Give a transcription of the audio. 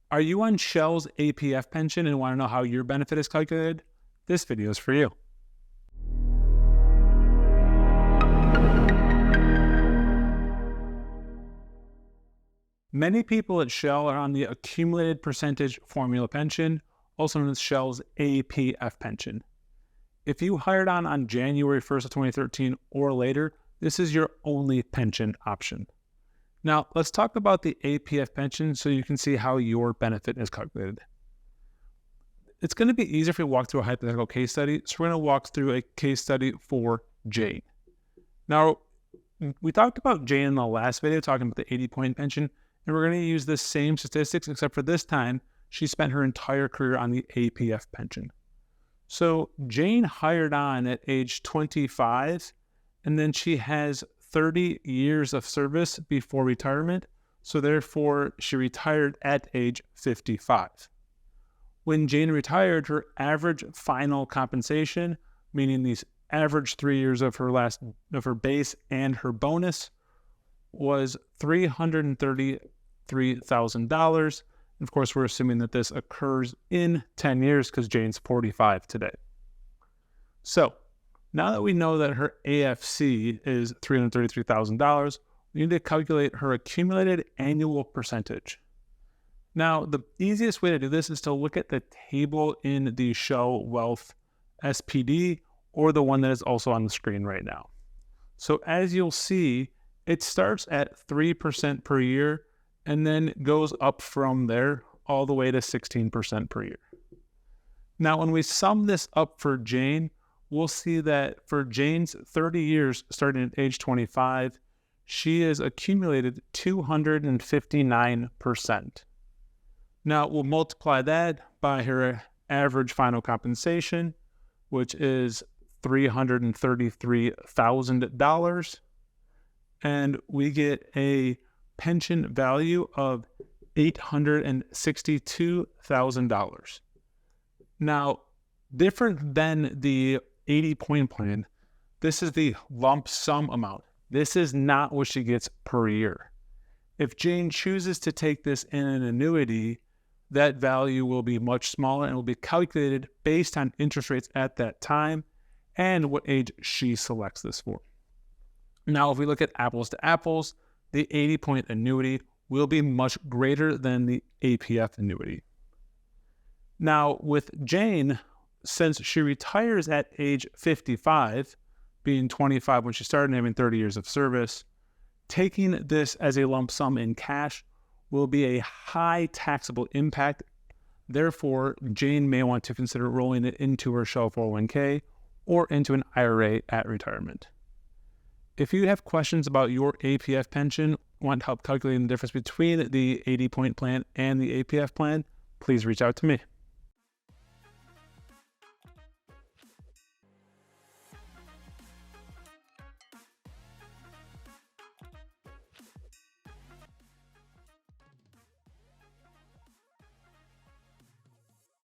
Are you on Shell's APF pension and want to know how your benefit is calculated? This video is for you. Many people at Shell are on the Accumulated Percentage Formula Pension, also known as Shell's APF pension. If you hired on January 1st of 2013 or later, this is your only pension option. Now, let's talk about the APF pension so you can see how your benefit is calculated. It's going to be easier if we walk through a hypothetical case study. So we're going to walk through a case study for Jane. Now, we talked about Jane in the last video, talking about the 80-point pension, and we're going to use the same statistics, except for this time, she spent her entire career on the APF pension. So Jane hired on at age 25, and then she has 30 years of service before retirement. So therefore, she retired at age 55. When Jane retired, her average final compensation, meaning these average 3 years of her base and her bonus, was $333,000. Of course, we're assuming that this occurs in 10 years because Jane's 45 today. So now that we know that her AFC is $333,000, we need to calculate her accumulated annual percentage. Now, the easiest way to do this is to look at the table in the Shell Wealth SPD, or the one that is also on the screen right now. So as you'll see, it starts at 3% per year and then goes up from there all the way to 16% per year. Now, when we sum this up for Jane, we'll see that for Jane's 30 years, starting at age 25, she has accumulated 259%. Now, we'll multiply that by her average final compensation, which is $333,000, and we get a pension value of $862,000. Now, different than the 80-point plan, this is the lump sum amount. This is not what she gets per year. If Jane chooses to take this in an annuity, that value will be much smaller and will be calculated based on interest rates at that time and what age she selects this for. Now, if we look at apples to apples, the 80-point annuity will be much greater than the APF annuity. Now, with Jane, since she retires at age 55, being 25 when she started and having 30 years of service, taking this as a lump sum in cash will be a high taxable impact. Therefore, Jane may want to consider rolling it into her Shell 401k or into an IRA at retirement. If you have questions about your APF pension, want help calculating the difference between the 80-point plan and the APF plan, please reach out to me.